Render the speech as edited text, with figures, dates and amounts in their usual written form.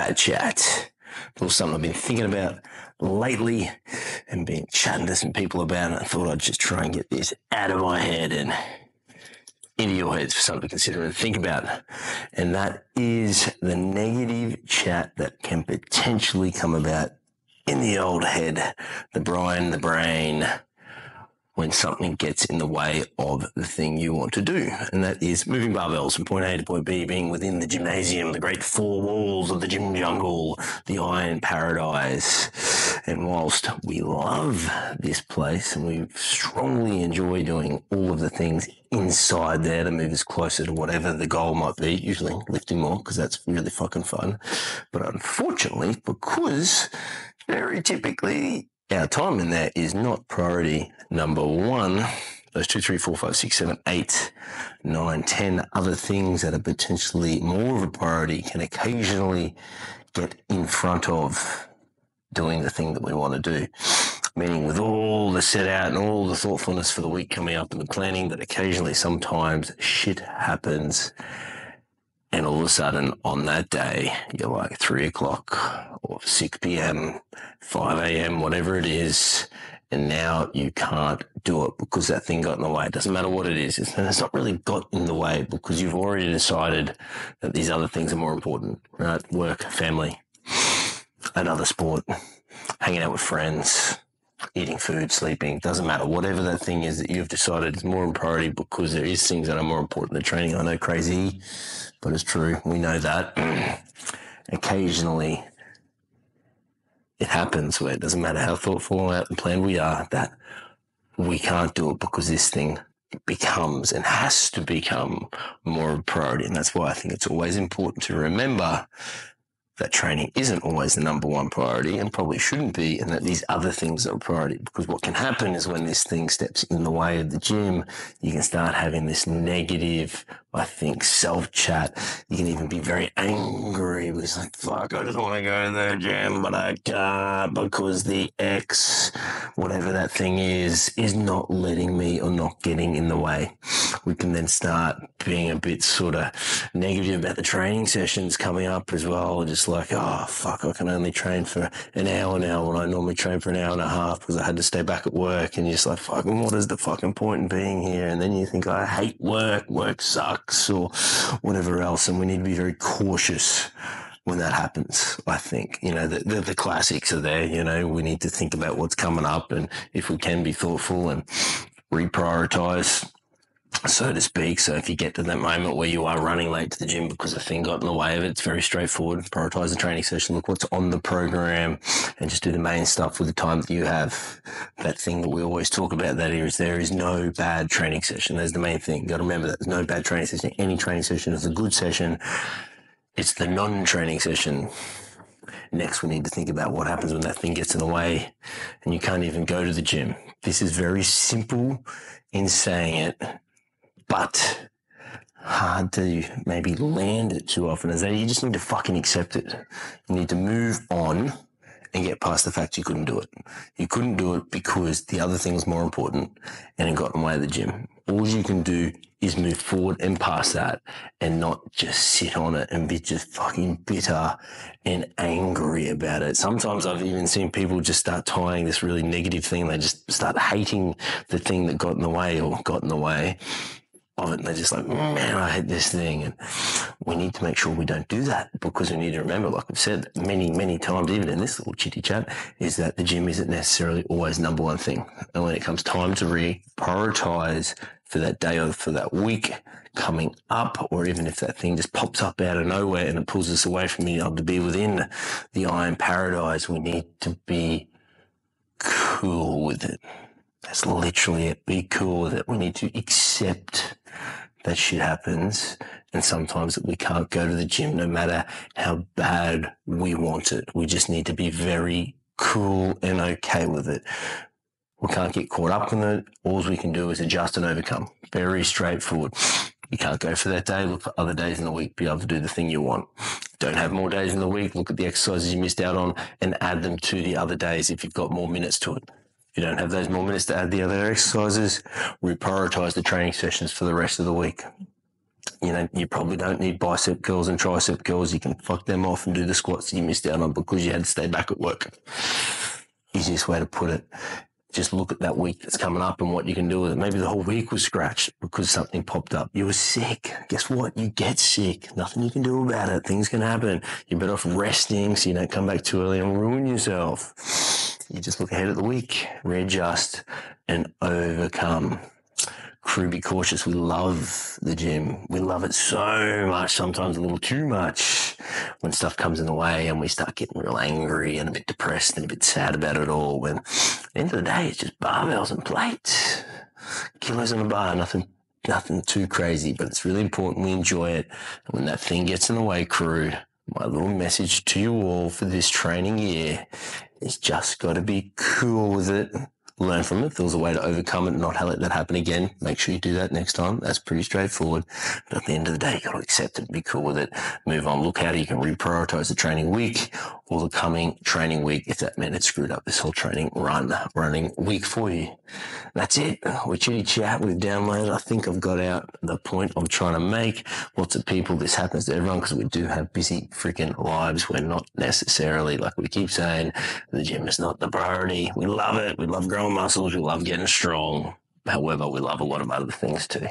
Bad Chat. It was something I've been thinking about lately and been chatting to some people about it. I thought I'd just try and get this out of my head and into your heads for something to consider and think about. And that is the negative chat that can potentially come about in the old head, the brain, when something gets in the way of the thing you want to do. And that is moving barbells from point A to point B, being within the gymnasium, the great four walls of the gym jungle, the iron paradise. And whilst we love this place and we strongly enjoy doing all of the things inside there to move us closer to whatever the goal might be, usually lifting more because that's really fucking fun. But unfortunately, because very typically our time in there is not priority number one, those 2, 3, 4, 5, 6, 7, 8, 9, 10 other things that are potentially more of a priority can occasionally get in front of doing the thing that we want to do. Meaning with all the set out and all the thoughtfulness for the week coming up and the planning, that occasionally sometimes shit happens. And all of a sudden on that day, you're like 3 o'clock or 6 p.m., 5 a.m., whatever it is. And now you can't do it because that thing got in the way. It doesn't matter what it is. It's not really got in the way because you've already decided that these other things are more important, right? Work, family, another sport, hanging out with friends, eating food, sleeping, doesn't matter. Whatever that thing is that you've decided is more of a priority because there is things that are more important than training. I know, crazy, but it's true. We know that. Occasionally, it happens where it doesn't matter how thoughtful and planned we are, that we can't do it because this thing becomes and has to become more of a priority. And that's why I think it's always important to remember that training isn't always the number one priority and probably shouldn't be, and that these other things are a priority. Because what can happen is when this thing steps in the way of the gym, you can start having this negative, I think, self-chat. You can even be very angry because like, fuck, I just want to go to the gym, but I can't because the X, whatever that thing is not letting me or not getting in the way. We can then start being a bit sort of negative about the training sessions coming up as well. Just like, oh, fuck, I can only train for an hour now when I normally train for an hour and a half because I had to stay back at work. And you're just like, fucking, what is the fucking point in being here? And then you think, I hate work sucks or whatever else. And we need to be very cautious when that happens, I think. You know, the classics are there. You know, we need to think about what's coming up and if we can be thoughtful and reprioritize, so to speak. So if you get to that moment where you are running late to the gym because the thing got in the way of it, it's very straightforward. Prioritize the training session, look what's on the program, and just do the main stuff with the time that you have. That thing that we always talk about that is there is no bad training session. That's the main thing. You've got to remember that there's no bad training session. Any training session is a good session. It's the non-training session. Next, we need to think about what happens when that thing gets in the way and you can't even go to the gym. This is very simple in saying it, but hard to maybe land it too often. Is that you just need to fucking accept it. You need to move on and get past the fact you couldn't do it. You couldn't do it because the other thing was more important and it got in the way of the gym. All you can do is move forward and past that and not just sit on it and be just fucking bitter and angry about it. Sometimes I've even seen people just start tying this really negative thing. They just start hating the thing that got in the way or got in the way of it, and they're just like, man, I hate this thing. And we need to make sure we don't do that because we need to remember, like I've said many, many times, even in this little chitty chat, is that the gym isn't necessarily always number one thing. And when it comes time to reprioritize for that day or for that week coming up, or even if that thing just pops up out of nowhere and it pulls us away from being able to be within the iron paradise, we need to be cool with it. That's literally it. Be cool with it. We need to accept that shit happens, and sometimes we can't go to the gym no matter how bad we want it. We just need to be very cool and okay with it. We can't get caught up in it. All we can do is adjust and overcome. Very straightforward. You can't go for that day. Look for other days in the week. Be able to do the thing you want. Don't have more days in the week. Look at the exercises you missed out on and add them to the other days if you've got more minutes to it. If you don't have those more minutes to add the other exercises, reprioritize the training sessions for the rest of the week. you probably don't need bicep curls and tricep curls. You can fuck them off and do the squats that you missed out on because you had to stay back at work. Easiest way to put it. Just look at that week that's coming up and what you can do with it. Maybe the whole week was scratched because something popped up. You were sick. Guess what? You get sick. Nothing you can do about it. Things can happen. You're better off resting so you don't come back too early and ruin yourself. You just look ahead at the week, readjust, and overcome. Crew, be cautious. We love the gym. We love it so much, sometimes a little too much, when stuff comes in the way and we start getting real angry and a bit depressed and a bit sad about it all. When at the end of the day, it's just barbells and plates, kilos on a bar, nothing too crazy, but it's really important we enjoy it. And when that thing gets in the way, crew, my little message to you all for this training year is just got to be cool with it. Learn from it. If there was a way to overcome it and not let that happen again, make sure you do that next time. That's pretty straightforward. But at the end of the day, you got to accept it, be cool with it, move on. Look how you can reprioritize the training week or the coming training week if that meant it screwed up this whole running week for you. That's it. We're chitty chat. We've downloaded. I think I've got out the point I'm trying to make. Lots of people, this happens to everyone because we do have busy freaking lives. We're not necessarily, like we keep saying, the gym is not the priority. We love it. We love growing muscles. We love getting strong. However, we love a lot of other things too.